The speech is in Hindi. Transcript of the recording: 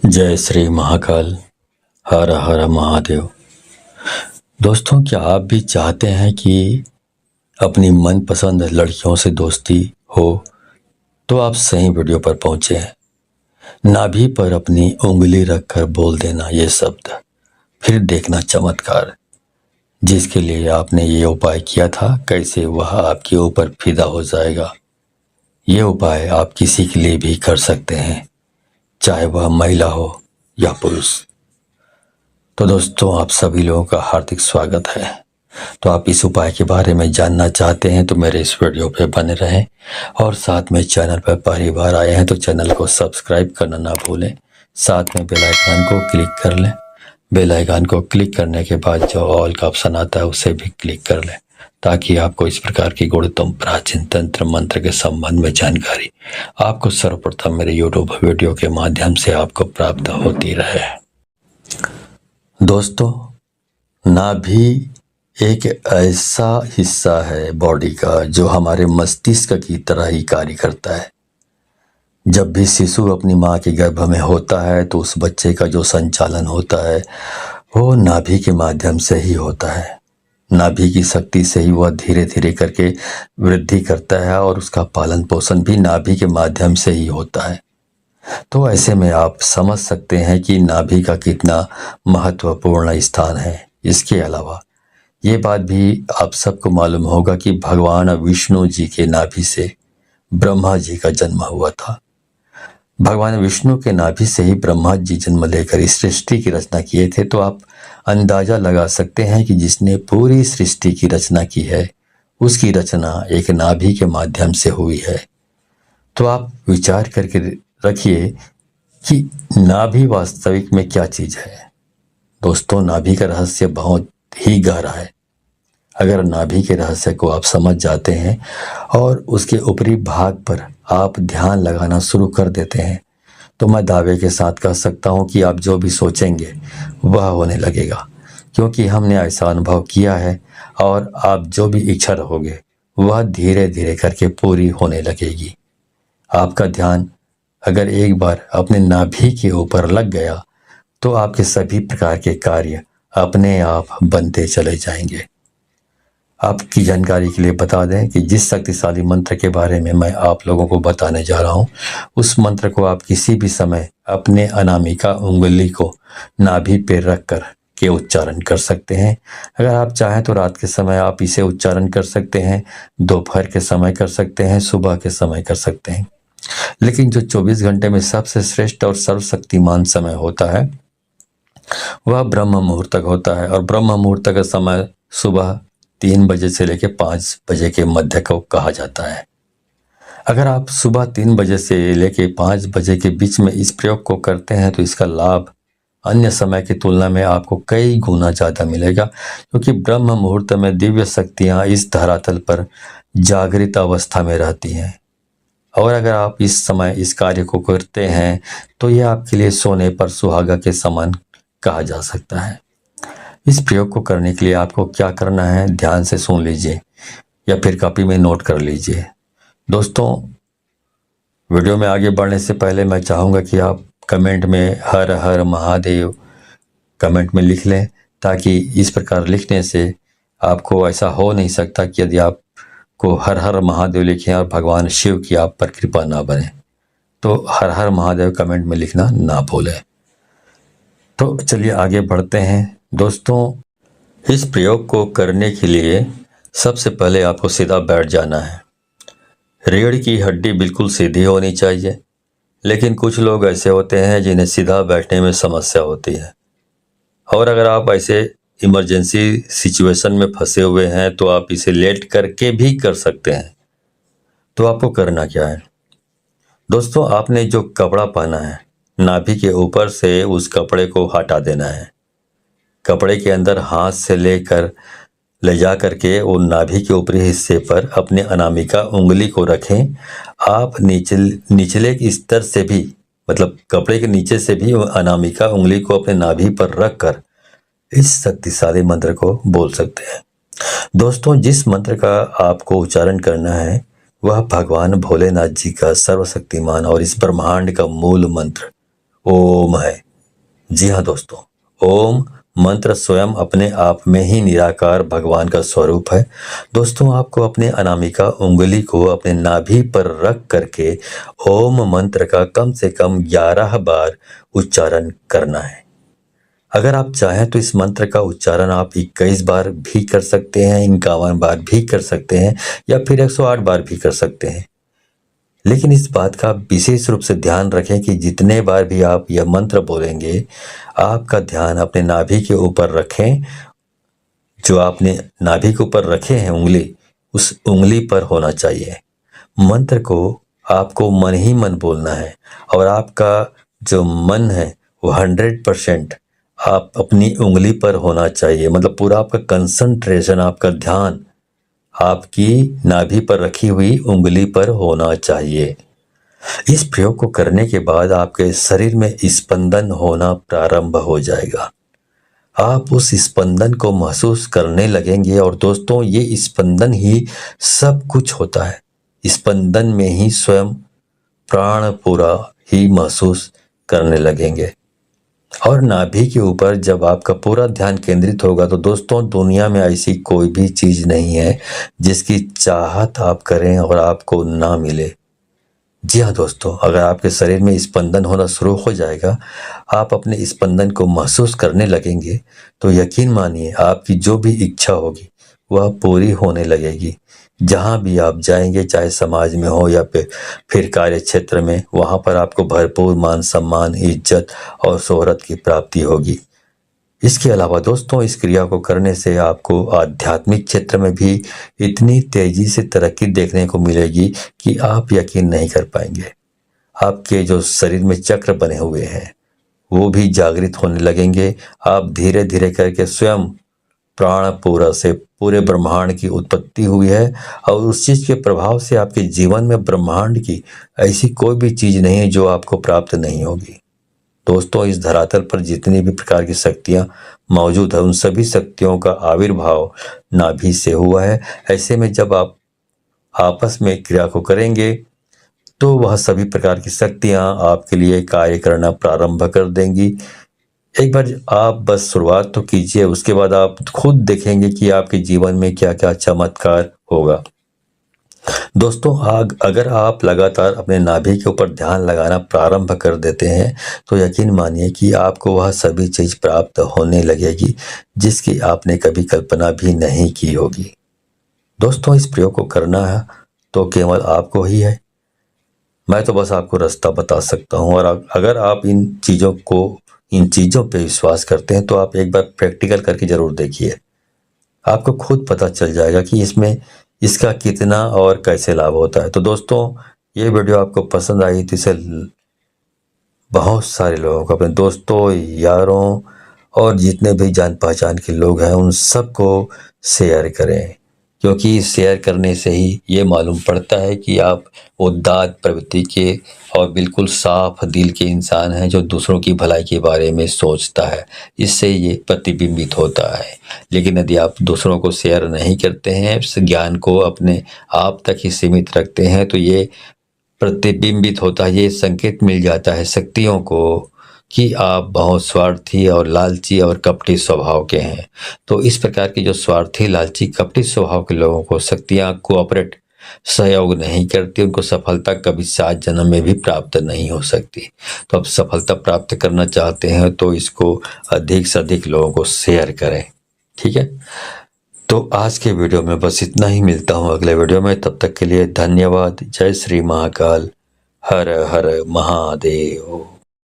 जय श्री महाकाल। हर हर महादेव। दोस्तों, क्या आप भी चाहते हैं कि अपनी मनपसंद लड़कियों से दोस्ती हो? तो आप सही वीडियो पर पहुंचे हैं। नाभि पर अपनी उंगली रखकर बोल देना ये शब्द, फिर देखना चमत्कार। जिसके लिए आपने ये उपाय किया था, कैसे वह आपके ऊपर फिदा हो जाएगा। ये उपाय आप किसी के लिए भी कर सकते हैं, चाहे वह महिला हो या पुरुष। तो दोस्तों, आप सभी लोगों का हार्दिक स्वागत है। तो आप इस उपाय के बारे में जानना चाहते हैं तो मेरे इस वीडियो पे बने रहें, और साथ में चैनल पर पहली बार आए हैं तो चैनल को सब्सक्राइब करना ना भूलें। साथ में बेल आइकन को क्लिक कर लें। बेल आइकन को क्लिक करने के बाद जो ऑल का ऑप्शन आता है उसे भी क्लिक कर लें, ताकि आपको इस प्रकार की गुणतम प्राचीन तंत्र मंत्र के संबंध में जानकारी आपको सर्वप्रथम मेरे यूट्यूब वीडियो के माध्यम से आपको प्राप्त होती रहे। दोस्तों, नाभि एक ऐसा हिस्सा है बॉडी का जो हमारे मस्तिष्क की तरह ही कार्य करता है। जब भी शिशु अपनी माँ के गर्भ में होता है तो उस बच्चे का जो संचालन होता है वो नाभि के माध्यम से ही होता है। नाभि की शक्ति से ही वह धीरे धीरे करके वृद्धि करता है, और उसका पालन पोषण भी नाभि के माध्यम से ही होता है। तो ऐसे में आप समझ सकते हैं कि नाभि का कितना महत्वपूर्ण स्थान है। इसके अलावा ये बात भी आप सबको मालूम होगा कि भगवान विष्णु जी के नाभि से ब्रह्मा जी का जन्म हुआ था। भगवान विष्णु के नाभि से ही ब्रह्मा जी जन्म लेकर इस सृष्टि की रचना किए थे। तो आप अंदाजा लगा सकते हैं कि जिसने पूरी सृष्टि की रचना की है उसकी रचना एक नाभि के माध्यम से हुई है। तो आप विचार करके रखिए कि नाभि वास्तविक में क्या चीज है। दोस्तों, नाभि का रहस्य बहुत ही गहरा है। अगर नाभि के रहस्य को आप समझ जाते हैं और उसके ऊपरी भाग पर आप ध्यान लगाना शुरू कर देते हैं तो मैं दावे के साथ कह सकता हूं कि आप जो भी सोचेंगे वह होने लगेगा, क्योंकि हमने ऐसा अनुभव किया है। और आप जो भी इच्छा रखोगे वह धीरे धीरे करके पूरी होने लगेगी। आपका ध्यान अगर एक बार अपने नाभि के ऊपर लग गया तो आपके सभी प्रकार के कार्य अपने आप बनते चले जाएंगे। आपकी जानकारी के लिए बता दें कि जिस शक्तिशाली मंत्र के बारे में मैं आप लोगों को बताने जा रहा हूं, उस मंत्र को आप किसी भी समय अपने अनामिका उंगली को नाभि पे रखकर के उच्चारण कर सकते हैं। अगर आप चाहें तो रात के समय आप इसे उच्चारण कर सकते हैं, दोपहर के समय कर सकते हैं, सुबह के समय कर सकते हैं। लेकिन जो 24 घंटे में सबसे श्रेष्ठ और सर्वशक्तिमान समय होता है वह ब्रह्म मुहूर्त तक होता है। और ब्रह्म मुहूर्त का समय सुबह 3 बजे से लेकर 5 बजे के मध्य को कहा जाता है। अगर आप सुबह 3 बजे से लेकर 5 बजे के बीच में इस प्रयोग को करते हैं तो इसका लाभ अन्य समय की तुलना में आपको कई गुना ज़्यादा मिलेगा, क्योंकि ब्रह्म मुहूर्त में दिव्य शक्तियाँ इस धरातल पर जागृत अवस्था में रहती हैं। और अगर आप इस समय इस कार्य को करते हैं तो यह आपके लिए सोने पर सुहागा के समान कहा जा सकता है। इस प्रयोग को करने के लिए आपको क्या करना है, ध्यान से सुन लीजिए या फिर कॉपी में नोट कर लीजिए। दोस्तों, वीडियो में आगे बढ़ने से पहले मैं चाहूँगा कि आप कमेंट में हर हर महादेव कमेंट में लिख लें, ताकि इस प्रकार लिखने से आपको ऐसा हो नहीं सकता कि यदि आप को हर हर महादेव लिखें और भगवान शिव की आप पर कृपा ना बने। तो हर हर महादेव कमेंट में लिखना ना भूलें। तो चलिए आगे बढ़ते हैं। दोस्तों, इस प्रयोग को करने के लिए सबसे पहले आपको सीधा बैठ जाना है। रीढ़ की हड्डी बिल्कुल सीधी होनी चाहिए, लेकिन कुछ लोग ऐसे होते हैं जिन्हें सीधा बैठने में समस्या होती है। और अगर आप ऐसे इमरजेंसी सिचुएशन में फंसे हुए हैं तो आप इसे लेट करके भी कर सकते हैं। तो आपको करना क्या है दोस्तों, आपने जो कपड़ा पहना है नाभि के ऊपर से उस कपड़े को हटा देना है। कपड़े के अंदर हाथ से लेकर ले जा करके वो नाभि के ऊपरी हिस्से पर अपने अनामिका उंगली को रखें। आप निचले स्तर से भी, मतलब कपड़े के नीचे से भी अनामिका उंगली को अपने नाभि पर रखकर इस शक्तिशाली मंत्र को बोल सकते हैं। दोस्तों, जिस मंत्र का आपको उच्चारण करना है वह भगवान भोलेनाथ जी का सर्वशक्तिमान और इस ब्रह्मांड का मूल मंत्र ओम है। जी हाँ दोस्तों, ओम मंत्र स्वयं अपने आप में ही निराकार भगवान का स्वरूप है। दोस्तों, आपको अपने अनामिका उंगली को अपने नाभि पर रख करके ओम मंत्र का कम से कम 11 बार उच्चारण करना है। अगर आप चाहें तो इस मंत्र का उच्चारण आप 21 बार भी कर सकते हैं, 51 बार भी कर सकते हैं, या फिर 108 बार भी कर सकते हैं। लेकिन इस बात का विशेष रूप से ध्यान रखें कि जितने बार भी आप यह मंत्र बोलेंगे, आपका ध्यान अपने नाभि के ऊपर रखें। जो आपने नाभि के ऊपर रखे हैं उंगली, उस उंगली पर होना चाहिए। मंत्र को आपको मन ही मन बोलना है और आपका जो मन है वो 100% आप अपनी उंगली पर होना चाहिए। मतलब पूरा आपका कंसंट्रेशन, आपका ध्यान आपकी नाभि पर रखी हुई उंगली पर होना चाहिए। इस प्रयोग को करने के बाद आपके शरीर में स्पंदन होना प्रारंभ हो जाएगा। आप उस स्पंदन को महसूस करने लगेंगे और दोस्तों, ये स्पंदन ही सब कुछ होता है। स्पंदन में ही स्वयं प्राण पूरा ही महसूस करने लगेंगे। और नाभि के ऊपर जब आपका पूरा ध्यान केंद्रित होगा तो दोस्तों, दुनिया में ऐसी कोई भी चीज नहीं है जिसकी चाहत आप करें और आपको ना मिले। जी हाँ दोस्तों, अगर आपके शरीर में स्पंदन होना शुरू हो जाएगा, आप अपने स्पंदन को महसूस करने लगेंगे, तो यकीन मानिए आपकी जो भी इच्छा होगी वह पूरी होने लगेगी। जहाँ भी आप जाएंगे, चाहे समाज में हो या फिर कार्य क्षेत्र में, वहाँ पर आपको भरपूर मान सम्मान, इज्जत और शोहरत की प्राप्ति होगी। इसके अलावा दोस्तों, इस क्रिया को करने से आपको आध्यात्मिक क्षेत्र में भी इतनी तेजी से तरक्की देखने को मिलेगी कि आप यकीन नहीं कर पाएंगे। आपके जो शरीर में चक्र बने हुए हैं वो भी जागृत होने लगेंगे। आप धीरे धीरे करके स्वयं प्राण पूरा से पूरे ब्रह्मांड की उत्पत्ति हुई है और उस चीज के प्रभाव से आपके जीवन में ब्रह्मांड की ऐसी कोई भी चीज नहीं है जो आपको प्राप्त नहीं होगी। दोस्तों, इस धरातल पर जितनी भी प्रकार की शक्तियां मौजूद है, उन सभी शक्तियों का आविर्भाव नाभि से हुआ है। ऐसे में जब आप आपस में क्रिया को करेंगे तो वह सभी प्रकार की शक्तियां आपके लिए कार्य करना प्रारंभ कर देंगी। एक बार आप बस शुरुआत तो कीजिए, उसके बाद आप खुद देखेंगे कि आपके जीवन में क्या क्या चमत्कार होगा। दोस्तों, अगर आप लगातार अपने नाभि के ऊपर ध्यान लगाना प्रारंभ कर देते हैं तो यकीन मानिए कि आपको वह सभी चीज प्राप्त होने लगेगी जिसकी आपने कभी कल्पना भी नहीं की होगी। दोस्तों, इस प्रयोग को करना है तो केवल आपको ही है। मैं तो बस आपको रास्ता बता सकता हूँ, और अगर आप इन चीजों पे विश्वास करते हैं तो आप एक बार प्रैक्टिकल करके जरूर देखिए। आपको खुद पता चल जाएगा कि इसका कितना और कैसे लाभ होता है। तो दोस्तों, ये वीडियो आपको पसंद आई तो इसे बहुत सारे लोगों को, अपने दोस्तों, यारों और जितने भी जान पहचान के लोग हैं उन सबको शेयर करें, क्योंकि शेयर करने से ही ये मालूम पड़ता है कि आप उदात्त प्रवृत्ति के और बिल्कुल साफ दिल के इंसान हैं जो दूसरों की भलाई के बारे में सोचता है। इससे ये प्रतिबिंबित होता है। लेकिन यदि आप दूसरों को शेयर नहीं करते हैं, इस ज्ञान को अपने आप तक ही सीमित रखते हैं, तो ये प्रतिबिंबित होता है, ये संकेत मिल जाता है शक्तियों को कि आप बहुत स्वार्थी और लालची और कपटी स्वभाव के हैं। तो इस प्रकार के जो स्वार्थी, लालची, कपटी स्वभाव के लोगों को शक्तियां कोऑपरेट, सहयोग नहीं करती, उनको सफलता कभी 7 जन्म में भी प्राप्त नहीं हो सकती। तो अब सफलता प्राप्त करना चाहते हैं तो इसको अधिक से अधिक लोगों को शेयर करें, ठीक है। तो आज के वीडियो में बस इतना ही। मिलता हूँ अगले वीडियो में, तब तक के लिए धन्यवाद। जय श्री महाकाल, हर हर महादेव।